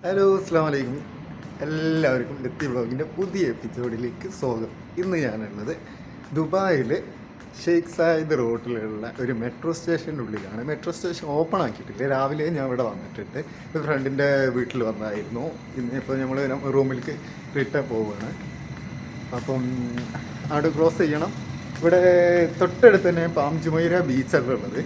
Hello അസ്സാം വലൈക്കും. എല്ലാവർക്കും ലത്തി വ്ളോഗിൻ്റെ പുതിയ എപ്പിസോഡിലേക്ക് സ്വാഗതം. ഇന്ന് ഞാനുള്ളത് ദുബായിൽ ഷെയ്ഖ് സായിദ് റോഡിലുള്ള ഒരു മെട്രോ സ്റ്റേഷൻ്റെ ഉള്ളിലാണ്. മെട്രോ സ്റ്റേഷൻ ഓപ്പൺ ആക്കിയിട്ടില്ല. രാവിലെ ഞാൻ ഇവിടെ വന്നിട്ടുണ്ട്. ഒരു ഫ്രണ്ടിൻ്റെ വീട്ടിൽ വന്നായിരുന്നു. ഇന്നിപ്പോൾ നമ്മൾ റൂമിലേക്ക് റിട്ടേൺ പോവുകയാണ്. അപ്പം അവിടെ ക്രോസ് ചെയ്യണം. ഇവിടെ തൊട്ടടുത്ത് തന്നെ പാംജുമൈര ബീച്ചല്ല ഉള്ളത്.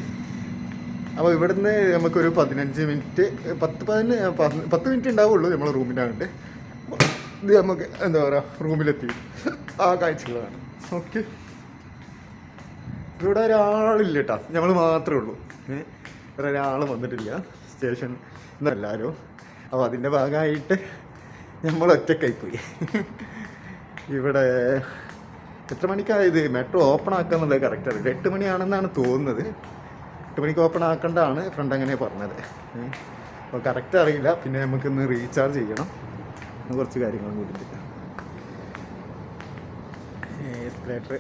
അപ്പോൾ ഇവിടുന്ന് നമുക്കൊരു 15 മിനിറ്റ് 10 മിനിറ്റ് ഉണ്ടാവുള്ളൂ നമ്മൾ റൂമിനകത്ത്. ഇത് നമുക്ക് എന്താ പറയുക, റൂമിലെത്തി ആ കാഴ്ചകളാണ്. ഓക്കെ, ഇവിടെ ഒരാളില്ല കേട്ടോ, നമ്മൾ മാത്രമേ ഉള്ളൂ. വേറെ ഒരാൾ വന്നിട്ടില്ല സ്റ്റേഷൻ എല്ലാവരും. അപ്പോൾ അതിൻ്റെ ഭാഗമായിട്ട് നമ്മൾ ഒറ്റക്കായിപ്പോയി. ഇവിടെ എത്ര മണിക്കായത് മെട്രോ ഓപ്പൺ ആക്കുക എന്നുള്ളത് കറക്റ്റ് അറിയില്ല. 8 മണിയാണെന്നാണ് തോന്നുന്നത്. 8 മണിക്ക് ഓപ്പൺ ആക്കേണ്ടതാണ് ഫ്രണ്ട് അങ്ങനെ പറഞ്ഞത്. അപ്പോൾ കറക്റ്റ് അറിയില്ല. പിന്നെ നമുക്കിന്ന് റീചാർജ് ചെയ്യണം, കുറച്ച് കാര്യങ്ങളും കൂടിയിട്ട്. എസ്കലേറ്റർ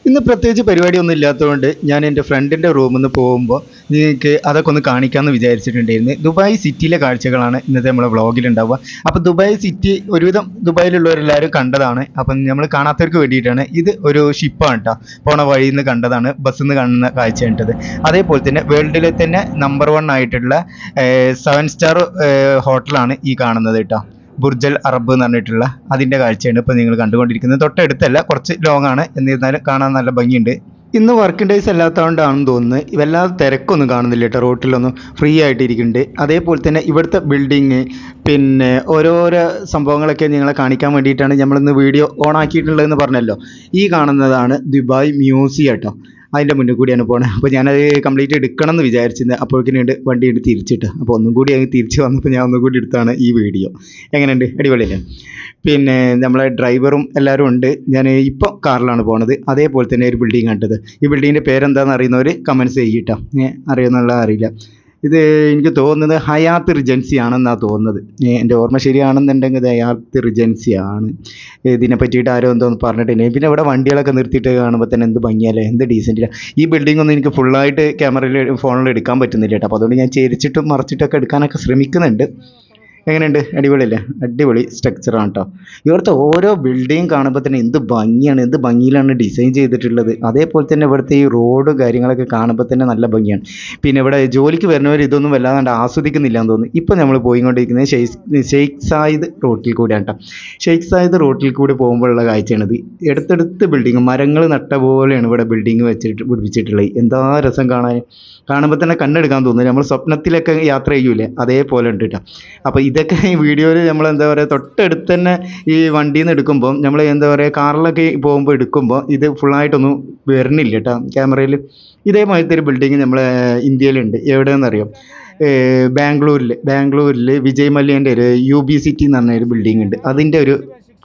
ഇന്ന് പ്രത്യേകിച്ച് പരിപാടിയൊന്നും ഇല്ലാത്തതുകൊണ്ട് ഞാൻ എൻ്റെ ഫ്രണ്ടിൻ്റെ റൂമിൽ നിന്ന് പോകുമ്പോൾ നിങ്ങൾക്ക് അതൊക്കെ ഒന്ന് കാണിക്കാമെന്ന് വിചാരിച്ചിട്ടുണ്ടായിരുന്നു. ദുബായ് സിറ്റിയിലെ കാഴ്ചകളാണ് ഇന്നത്തെ നമ്മളെ വ്ളോഗിലുണ്ടാവുക. അപ്പോൾ ദുബായ് സിറ്റി ഒരുവിധം ദുബായിലുള്ളവരെല്ലാവരും കണ്ടതാണ്. അപ്പം നമ്മൾ കാണാത്തവർക്ക് വേണ്ടിയിട്ടാണ്. ഇത് ഒരു ഷിപ്പാണ് കേട്ടോ, പോണ വഴിയിൽ നിന്ന് കണ്ടതാണ്, ബസ്സിൽ നിന്ന് കാണുന്ന കാഴ്ച കണ്ടത്. അതേപോലെ തന്നെ വേൾഡിലെ തന്നെ നമ്പർ 1 ആയിട്ടുള്ള 7 സ്റ്റാർ ഹോട്ടലാണ് ഈ കാണുന്നത് കേട്ടോ. ബുർജൽ അറബ് എന്ന് പറഞ്ഞിട്ടുള്ള അതിൻ്റെ കാഴ്ചയാണ് ഇപ്പോൾ നിങ്ങൾ കണ്ടുകൊണ്ടിരിക്കുന്നത്. തൊട്ടടുത്തല്ല, കുറച്ച് ലോങ് ആണ്, എന്നിരുന്നാലും കാണാൻ നല്ല ഭംഗിയുണ്ട്. ഇന്ന് വർക്കിംഗ് ഡേയ്സ് അല്ലാത്തതുകൊണ്ടാണെന്ന് തോന്നുന്നത് വല്ലാതെ തിരക്കൊന്നും കാണുന്നില്ല കേട്ടോ. റോട്ടിലൊന്നും ഫ്രീ ആയിട്ടിരിക്കുന്നുണ്ട്. അതേപോലെ തന്നെ ഇവിടുത്തെ ബിൽഡിങ് പിന്നെ ഓരോരോ സംഭവങ്ങളൊക്കെ നിങ്ങളെ കാണിക്കാൻ വേണ്ടിയിട്ടാണ് നമ്മളിന്ന് വീഡിയോ ഓൺ ആക്കിയിട്ടുള്ളതെന്ന് പറഞ്ഞല്ലോ. ഈ കാണുന്നതാണ് ദുബായ് മ്യൂസിയം കേട്ടോ. അതിൻ്റെ മുന്നിൽ കൂടിയാണ് പോകുന്നത്. അപ്പോൾ ഞാനത് കംപ്ലീറ്റ് എടുക്കണം എന്ന് വിചാരിച്ചിരുന്നത്. അപ്പോഴേക്കിനുണ്ട് വണ്ടി എടുത്ത് തിരിച്ചിട്ട്. അപ്പോൾ ഒന്നും കൂടി അങ്ങ് തിരിച്ച് വന്നപ്പോൾ ഞാൻ ഒന്നും കൂടി എടുത്താണ് ഈ വീഡിയോ. എങ്ങനെയുണ്ട്, അടിപൊളിയല്ലേ? പിന്നെ നമ്മളെ ഡ്രൈവറും എല്ലാവരും ഉണ്ട്. ഞാൻ ഇപ്പോൾ കാറിലാണ് പോകുന്നത്. അതേപോലെ തന്നെ ഒരു ബിൽഡിംഗ് കണ്ടത്. ഈ ബിൽഡിങ്ങിൻ്റെ പേരെന്താണെന്ന് അറിയുന്നവർ കമൻറ്റ്സ് ചെയ്യട്ടോ. അറിയുന്നുള്ള അറിയില്ല. ഇത് എനിക്ക് തോന്നുന്നത് ഹയാത്ത് റിജൻസി ആണെന്നാണ് തോന്നുന്നത്. എൻ്റെ ഓർമ്മ ശരിയാണെന്നുണ്ടെങ്കിൽ ഇത് ഹയാത്ത് റിജൻസി ആണ്. ഇതിനെ പറ്റിയിട്ട് ആരോ എന്തോന്ന് പറഞ്ഞിട്ടില്ല. പിന്നെ ഇവിടെ വണ്ടികളൊക്കെ നിർത്തിയിട്ട് കാണുമ്പോൾ തന്നെ എന്ത് ഭംഗിയല്ലേ, എന്ത് ഡീസൻറ്റില്ല. ഈ ബിൽഡിംഗ് ഒന്നും എനിക്ക് ഫുള്ളായിട്ട് ക്യാമറയിൽ ഫോണിൽ എടുക്കാൻ പറ്റുന്നില്ല കേട്ടോ. അപ്പോൾ അതുകൊണ്ട് ഞാൻ ചെരിച്ചിട്ടും മറിച്ചിട്ടൊക്കെ എടുക്കാനൊക്കെ ശ്രമിക്കുന്നുണ്ട്. എങ്ങനെയുണ്ട്, അടിപൊളിയല്ലേ? അടിപൊളി സ്ട്രക്ചറാണ് കേട്ടോ. ഇവിടുത്തെ ഓരോ ബിൽഡിങ് കാണുമ്പോൾ തന്നെ എന്ത് ഭംഗിയാണ്, എന്ത് ഭംഗിയിലാണ് ഡിസൈൻ ചെയ്തിട്ടുള്ളത്. അതേപോലെ തന്നെ ഇവിടുത്തെ ഈ റോഡ് കാര്യങ്ങളൊക്കെ കാണുമ്പോൾ തന്നെ നല്ല ഭംഗിയാണ്. പിന്നെ ഇവിടെ ജോലിക്ക് വരുന്നവർ ഇതൊന്നും വല്ലാതെ ആസ്വദിക്കുന്നില്ല എന്ന് തോന്നുന്നു. ഇപ്പോൾ നമ്മൾ പോയിക്കൊണ്ടിരിക്കുന്നത് ഷെയ്ഖ് സായിദ് റോട്ടിൽ കൂടിയാണ് കേട്ടോ. ഷെയ്ഖ് സായിദ് റോട്ടിൽ കൂടി പോകുമ്പോഴുള്ള കാഴ്ചയാണിത്. അടുത്തടുത്ത് ബിൽഡിങ്, മരങ്ങൾ നട്ട പോലെയാണ് ഇവിടെ ബിൽഡിങ് പിടിപ്പിച്ചിട്ടുള്ളത്. എന്താ രസം കാണുമ്പോൾ തന്നെ കണ്ണെടുക്കാൻ തോന്നുന്നു. നമ്മൾ സ്വപ്നത്തിലൊക്കെ യാത്ര ചെയ്യൂലേ, അതേപോലെ ഉണ്ട് കേട്ടോ. അപ്പോൾ ഇതൊക്കെ ഈ വീഡിയോയിൽ നമ്മൾ എന്താ പറയുക, തൊട്ടടുത്ത് തന്നെ ഈ വണ്ടിയിൽ നിന്ന് എടുക്കുമ്പോൾ നമ്മൾ എന്താ പറയുക, കാറിലൊക്കെ പോകുമ്പോൾ എടുക്കുമ്പോൾ ഇത് ഫുള്ളായിട്ടൊന്നും വരുന്നില്ല കേട്ടോ ക്യാമറയിൽ. ഇതേമാതിരത്തെ ഒരു ബിൽഡിങ് നമ്മളെ ഇന്ത്യയിലുണ്ട്. എവിടെയെന്നറിയാം? ബാംഗ്ലൂരിൽ വിജയ് മല്യൻ്റെ ഒരു UB സിറ്റി എന്ന് പറഞ്ഞ ഒരു ബിൽഡിംഗ് ഉണ്ട്. അതിൻ്റെ ഒരു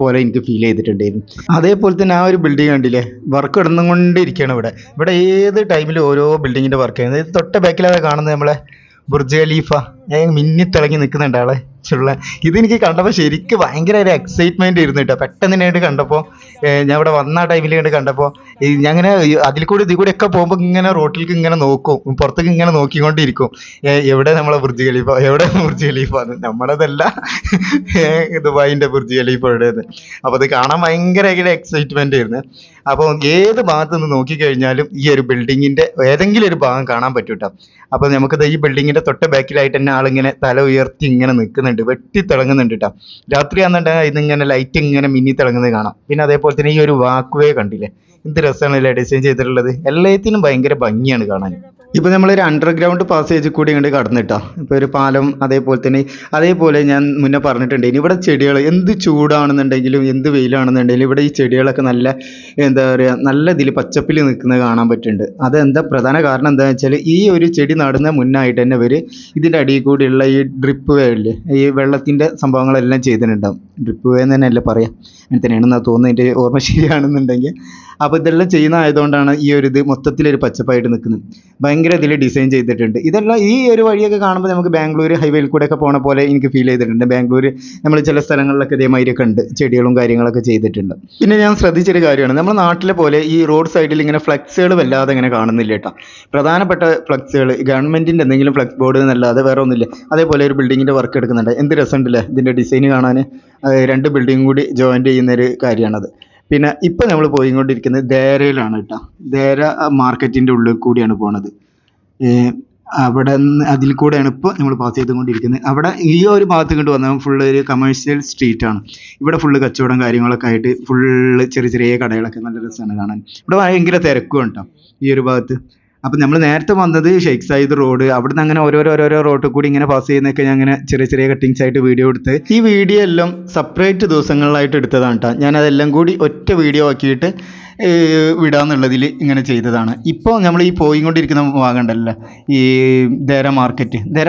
പോലെ എനിക്ക് ഫീൽ ചെയ്തിട്ടുണ്ടായിരുന്നു. അതേപോലെ തന്നെ ആ ഒരു ബിൽഡിംഗ് കണ്ടില്ലേ, വർക്ക് നടന്നുകൊണ്ടിരിക്കുകയാണ് ഇവിടെ ഏത് ടൈമിലും ഓരോ ബിൽഡിങ്ങിൻ്റെ വർക്ക് ചെയ്യുന്നത്. ഇത് തൊട്ട ബാക്കിലത് കാണുന്നത് നമ്മളെ ബുർജ് ഖലീഫ മിന്നിത്തിളങ്ങി നിൽക്കുന്നുണ്ട് ആളെ ചുള്ള. ഇതെനിക്ക് കണ്ടപ്പോൾ ശരിക്കും ഭയങ്കര ഒരു എക്സൈറ്റ്മെൻറ്റ് ആയിരുന്നു കേട്ടോ. പെട്ടെന്ന് തന്നെ കണ്ടപ്പോൾ, ഞാൻ ഇവിടെ വന്ന ടൈമിൽ കണ്ടപ്പോൾ ഞാൻ അതിൽ കൂടി ഇതിൽ കൂടി ഒക്കെ പോകുമ്പോൾ ഇങ്ങനെ റോട്ടിലേക്ക് ഇങ്ങനെ നോക്കും, പുറത്തേക്ക് ഇങ്ങനെ നോക്കിക്കൊണ്ടിരിക്കും. എവിടെ നമ്മളെ ബുർജ് ഖലീഫ, എവിടെ ബുർജ് ഖലീഫ? നമ്മളതല്ല, ദുബായിൻ്റെ ബുർജ് ഖലീഫ എവിടെയെന്ന്. അപ്പോൾ അത് കാണാൻ ഭയങ്കര എക്സൈറ്റ്മെൻ്റ് ആയിരുന്നു. അപ്പോൾ ഏത് ഭാഗത്ത് നിന്ന് നോക്കിക്കഴിഞ്ഞാലും ഈ ഒരു ബിൽഡിങ്ങിൻ്റെ ഏതെങ്കിലും ഒരു ഭാഗം കാണാൻ പറ്റും കേട്ടോ. അപ്പോൾ നമുക്കത് ഈ ബിൽഡിങ്ങിൻ്റെ തൊട്ട് ബാക്കിലായിട്ട് തന്നെ ആളിങ്ങനെ തല ഉയർത്തി ഇങ്ങനെ നിൽക്കുന്നുണ്ട്, വെട്ടി തിളങ്ങുന്നുണ്ട് കേട്ടോ. രാത്രിയാണെന്നുണ്ടെങ്കിൽ ഇതിങ്ങനെ ലൈറ്റ് ഇങ്ങനെ മിന്നി തിളങ്ങുന്നത് കാണാം. പിന്നെ അതേപോലെ തന്നെ ഈ ഒരു വാക്ക് വേ കണ്ടില്ലേ, എന്ത് രസമാണല്ലേ ഡിസൈൻ ചെയ്തിട്ടുള്ളത്. എല്ലാത്തിനും ഭയങ്കര ഭംഗിയാണ് കാണാൻ. ഇപ്പോൾ നമ്മളൊരു അണ്ടർഗ്രൗണ്ട് പാസേജ് കൂടി ഇങ്ങോട്ട് കടന്നിട്ടോ. ഇപ്പോൾ ഒരു പാലം, അതേപോലെ ഞാൻ മുന്നേ പറഞ്ഞിട്ടുണ്ടെങ്കിൽ ഇവിടെ ചെടികൾ എന്ത് ചൂടാണെന്നുണ്ടെങ്കിലും എന്ത് വെയിലാണെന്നുണ്ടെങ്കിലും ഇവിടെ ഈ ചെടികളൊക്കെ നല്ല എന്താ പറയുക, നല്ല ഇതിൽ പച്ചപ്പിൽ നിൽക്കുന്നത് കാണാൻ പറ്റുന്നുണ്ട്. അതെന്താ പ്രധാന കാരണം എന്താണെന്ന് വെച്ചാൽ ഈ ഒരു ചെടി നടുന്ന മുന്നായിട്ട് തന്നെ ഇവർ ഇതിൻ്റെ അടിയിൽ കൂടിയുള്ള ഈ ഡ്രിപ്പ് വേ ഇല്ലേ, ഈ വെള്ളത്തിൻ്റെ സംഭവങ്ങളെല്ലാം ചെയ്തിട്ടുണ്ടാവും. ഡ്രിപ്പ് വേ എന്ന് തന്നെയല്ലേ പറയാം, അങ്ങനെ തന്നെയാണെന്നാണ് തോന്നുന്നത്, എൻ്റെ ഓർമ്മ ശരിയാണെന്നുണ്ടെങ്കിൽ. അപ്പോൾ ഇതെല്ലാം ചെയ്യുന്ന ആയതുകൊണ്ടാണ് ഈ ഒരു ഇത് മൊത്തത്തിലൊരു പച്ചപ്പായിട്ട് നിൽക്കുന്നത്. ഭയങ്കര ഇതിൽ ഡിസൈൻ ചെയ്തിട്ടുണ്ട്. ഇതെല്ലാം ഈ ഒരു വഴിയൊക്കെ കാണുമ്പോൾ നമുക്ക് ബാംഗ്ലൂർ ഹൈവേയിൽ കൂടെ ഒക്കെ പോണ പോലെ എനിക്ക് ഫീൽ ചെയ്തിട്ടുണ്ട്. ബാംഗ്ലൂർ നമ്മൾ ചില സ്ഥലങ്ങളിലൊക്കെ ഇതേമാതിരിയൊക്കെ ഉണ്ട്, ചെടികളും കാര്യങ്ങളൊക്കെ ചെയ്തിട്ടുണ്ട്. പിന്നെ ഞാൻ ശ്രദ്ധിച്ചൊരു കാര്യമാണ്, നമ്മുടെ നാട്ടിലെ പോലെ ഈ റോഡ് സൈഡിൽ ഇങ്ങനെ ഫ്ലെക്സുകൾ വല്ലാതെ ഇങ്ങനെ കാണുന്നില്ല കേട്ടോ. പ്രധാനപ്പെട്ട ഫ്ലെക്സുകൾ ഗവൺമെൻറ്റിൻ്റെ എന്തെങ്കിലും ഫ്ലെക്സ് ബോർഡ് എന്നല്ലാതെ വേറെ ഒന്നുമില്ല. അതേപോലെ ഒരു ബിൽഡിങ്ങിൻ്റെ വർക്ക് എടുക്കുന്നുണ്ട്. എന്ത് രസമുണ്ടല്ലേ ഇതിൻ്റെ ഡിസൈൻ കാണാൻ. രണ്ട് ബിൽഡിങ്ങും കൂടി ജോയിൻ്റ് ചെയ്യുന്നൊരു കാര്യമാണത്. പിന്നെ ഇപ്പം നമ്മൾ പോയിക്കൊണ്ടിരിക്കുന്നത് ദേരയിലാണ് കേട്ടോ. ദേര മാർക്കറ്റിൻ്റെ ഉള്ളിൽ കൂടിയാണ് പോണത്. അവിടെ നിന്ന് അതിൽ കൂടെയാണ് ഇപ്പോൾ നമ്മൾ പാസ് ചെയ്തുകൊണ്ടിരിക്കുന്നത്. അവിടെ ഈ ഒരു ഭാഗത്ത് കൊണ്ട് വന്നാൽ ഫുള്ള് ഒരു കമേഴ്ഷ്യൽ സ്ട്രീറ്റാണ്. ഇവിടെ ഫുള്ള് കച്ചവടം കാര്യങ്ങളൊക്കെ ആയിട്ട് ഫുള്ള് ചെറിയ ചെറിയ കടകളൊക്കെ നല്ല രസമാണ് കാണാൻ. ഇവിടെ ഭയങ്കര തിരക്കും കേട്ടോ ഈ ഒരു ഭാഗത്ത്. അപ്പം നമ്മൾ നേരത്തെ വന്നത് ഷെയ്ഖ് സായിദ് റോഡ്, അവിടുന്ന് അങ്ങനെ ഓരോരോ റോഡിൽ കൂടി ഇങ്ങനെ പാസ് ചെയ്യുന്നതൊക്കെ ഞാൻ അങ്ങനെ ചെറിയ ചെറിയ കട്ടിങ്സ് ആയിട്ട് വീഡിയോ എടുത്ത്, ഈ വീഡിയോ എല്ലാം സെപ്പറേറ്റ് ദിവസങ്ങളിലായിട്ട് എടുത്തതാണ് കേട്ടോ. ഞാനതെല്ലാം കൂടി ഒറ്റ വീഡിയോ ആക്കിയിട്ട് വിടാന്നുള്ളതിൽ ഇങ്ങനെ ചെയ്തതാണ്. ഇപ്പോൾ നമ്മൾ ഈ പോയിക്കൊണ്ടിരിക്കുന്ന ഭാഗമുണ്ടല്ലോ, ഈ ദേര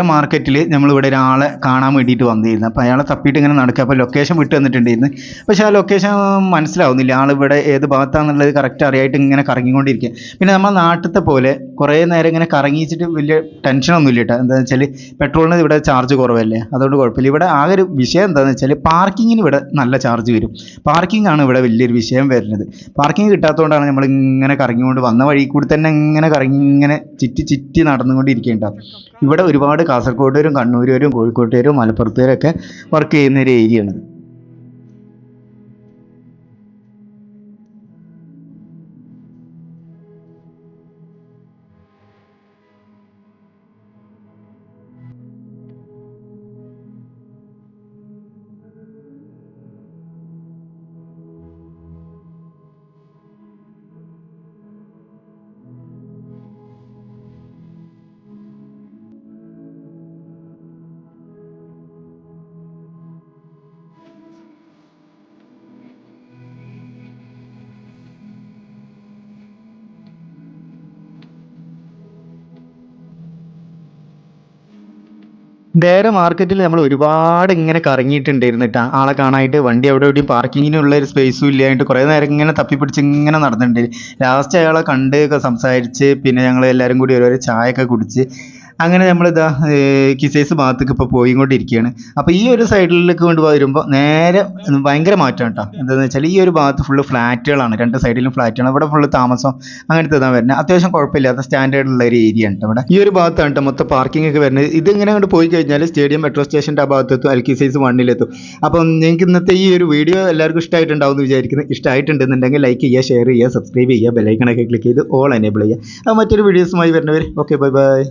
മാർക്കറ്റിൽ നമ്മളിവിടെ ഒരാളെ കാണാൻ വേണ്ടിയിട്ട് വന്നിരുന്നു. അപ്പോൾ അയാളെ തപ്പിയിട്ട് ഇങ്ങനെ നടക്കുക. അപ്പോൾ ലൊക്കേഷൻ വിട്ട് തന്നിട്ടുണ്ടായിരുന്നു. പക്ഷേ ആ ലൊക്കേഷൻ മനസ്സിലാവുന്നില്ല, ആളിവിടെ ഏത് ഭാഗത്താണെന്നുള്ളത് കറക്റ്റ് അറിയായിട്ട് ഇങ്ങനെ കറങ്ങിക്കൊണ്ടിരിക്കുക. പിന്നെ നമ്മുടെ നാട്ടിലത്തെ പോലെ കുറേ നേരം ഇങ്ങനെ കറങ്ങിച്ചിട്ട് വലിയ ടെൻഷനൊന്നും ഇല്ല കേട്ടോ. എന്താണെന്ന് വെച്ചാൽ പെട്രോളിന് ഇവിടെ ചാർജ് കുറവല്ലേ, അതുകൊണ്ട് കുഴപ്പമില്ല. ഇവിടെ ആകെ ഒരു വിഷയം എന്താണെന്ന് വെച്ചാൽ പാർക്കിങ്ങിന് ഇവിടെ നല്ല ചാർജ് വരും. പാർക്കിംഗ് ആണ് ഇവിടെ വലിയൊരു വിഷയം വരുന്നത്. പാർക്കിംഗ് കിട്ടാത്തതുകൊണ്ടാണ് നമ്മൾ ഇങ്ങനെ കറങ്ങിക്കൊണ്ട് വന്ന വഴി കൂടി തന്നെ ഇങ്ങനെ കറങ്ങി ഇങ്ങനെ ചുറ്റി നടന്നുകൊണ്ടിരിക്കേണ്ടാവും. ഇവിടെ ഒരുപാട് കാസർഗോഡുകാരും കണ്ണൂരുകാരും കോഴിക്കോട്ടുകാരും മലപ്പുറത്തുകാരും ഒക്കെ വർക്ക് ചെയ്യുന്ന ഒരു ഏരിയയാണ്. ദേര മാർക്കറ്റിൽ നമ്മൾ ഒരുപാട് ഇങ്ങനെ കറങ്ങിയിട്ടുണ്ടായിരുന്നു കേട്ടോ, ആളെ കാണാനായിട്ട്. വണ്ടി അവിടെ എവിടെയും പാർക്കിങ്ങിനുള്ള ഒരു സ്പേസും ഇല്ലായിട്ട് കുറേ നേരം ഇങ്ങനെ തപ്പിപ്പിടിച്ച് ഇങ്ങനെ നടന്നിട്ടുണ്ടായിരുന്നു. ലാസ്റ്റ് അയാളെ കണ്ട് സംസാരിച്ച് പിന്നെ ഞങ്ങൾ എല്ലാവരും കൂടി ഓരോരോ ചായയൊക്കെ കുടിച്ച് അങ്ങനെ നമ്മളിതാ കിസൈസ് ഭാഗത്തേക്ക് ഇപ്പോൾ പോയിക്കൊണ്ടിരിക്കുകയാണ്. അപ്പോൾ ഈ ഒരു സൈഡിലേക്ക് കൊണ്ട് വരുമ്പോൾ നേരെ ഭയങ്കര മാറ്റം കേട്ടോ. എന്താണെന്ന് വെച്ചാൽ ഈ ഒരു ഭാഗത്ത് ഫുള്ള് ഫ്ലാറ്റുകളാണ്, രണ്ട് സൈഡിലും ഫ്ലാറ്റാണ്. ഇവിടെ ഫുള്ള് താമസം അങ്ങനത്തെ ഇതാണ് വരുന്നത്. അത്യാവശ്യം കുഴപ്പമില്ലാത്ത സ്റ്റാൻഡേർഡുള്ള ഒരു ഏരിയ ഉണ്ട് ഇവിടെ. ഈ ഒരു ഭാഗത്താണ് കേട്ടോ മൊത്തം പാർക്കിംഗ് ഒക്കെ വരുന്നത്. ഇതിങ്ങനെ അങ്ങോട്ട് പോയി കഴിഞ്ഞാൽ സ്റ്റേഡിയം മെട്രോ സ്റ്റേഷൻ്റെ ആ ഭാഗത്തെത്തും, കിസൈസ് 1-ലെത്തും. അപ്പം നിങ്ങൾക്ക് ഇന്നത്തെ ഈ ഒരു വീഡിയോ എല്ലാവർക്കും ഇഷ്ടമായിട്ടുണ്ടാവും എന്ന് വിചാരിക്കുന്നത്. ഇഷ്ടമായിട്ടുണ്ടെന്നുണ്ടെങ്കിൽ ലൈക്ക് ചെയ്യുക, ഷെയർ ചെയ്യുക, സബ്സ്ക്രൈബ് ചെയ്യുക, ബെലൈക്കണൊക്കെ ക്ലിക്ക് ചെയ്ത് ഓൾ എനേബിൾ ചെയ്യുക. അപ്പോൾ മറ്റൊരു വീഡിയോസുമായി വരുന്നവർ ഓക്കെ ബൈ ബൈ.